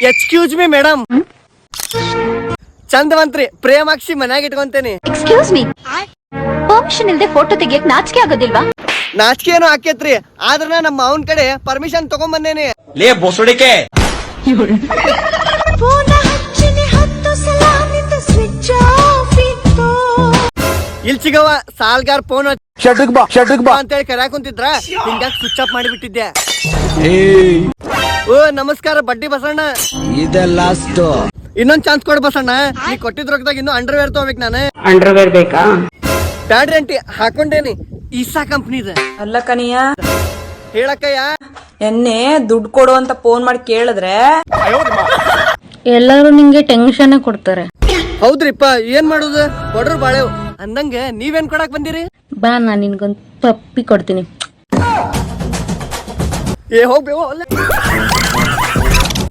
Excuse me madam, ಚಂದವಂತ್ರಿ ಪ್ರೇಮಾಕ್ಷಿ ಮನ್ಯಾಗ ಇಟ್ಕೊಂತೇನಿ. Excuse me, permission ಇಲ್ದೆ photo ತೆಗಿಯಕ್ ನಾಚಿಕೆ ಆಗೋದಿಲ್ವಾ? ನಾಚಿಕೆ ಏನೋ ಆಕೇತ್ರಿ, ಆದ್ರ ನಮ್ಮ ಅವನ್ ಕಡೆ ಪರ್ಮಿಷನ್ ತಗೊಂಬಂದೇನಿ. ಲೇ ಬೋಸುಡಿಕೆ, ಇಲ್ ಸಿಗವ ಸಾಲ್ಗಾರ್ ಫೋನ್ ಅಂತೇಳಿ ಕರ್ಯಾಕ್ ಕುಂತಿದ್ರ, ಹಿಂಗಾಗಿ ಸ್ವಿಚ್ ಆಫ್ ಮಾಡಿಬಿಟ್ಟಿದ್ದೆ. ಓ ನಮಸ್ಕಾರ ಬಡ್ಡಿ ಬಸಣ್ಣ. ಇನ್ನೊಂದ್ ಚಾನ್ಸ್ ಕೊಡ್ ಬಸಣ್ಣ, ನೀ ಕೊಟ್ಟಿದ್ ರೊಕ್ಕದಾಗ ಇನ್ನು ಅಂಡರ್ವೇರ್ ತಗೋಬೇಕು. ನಾನು ಅಂಡರ್ವೇರ್ ಬೇಕಾ? ಬ್ಯಾಡ್ರಿ ಆಂಟಿ, ಹಾಕೊಂಡೇನಿ. ಈಸಾ ಕಂಪ್ನಿದ. ಅಲ್ಲ ಕನಿಯ, ಹೇಳಕ್ಕಯ್ಯ. ಎನ್ನೆ ದುಡ್ಡು ಕೊಡು ಅಂತ ಫೋನ್ ಮಾಡಿ ಕೇಳಿದ್ರೆ ಎಲ್ಲರೂ ನಿಂಗೆ ಟೆನ್ಷನ್ ಕೊಡ್ತಾರೆ. ಹೌದ್ರಿಪ್ಪ, ಏನ್ ಮಾಡುದು, ಕೊಡ್ರು ಬಾಳೆವ್ ಅಂದಂಗ ನೀವೇನ್ ಕೊಡಾಕ್ ಬಂದಿರಿ? ಬಾ, ನಾನ್ ನಿನ್ಗೊಂದ್ ಪಪ್ಪಿ ಕೊಡ್ತೀನಿ. ಏ ಹೋಗ್ಬೇವು.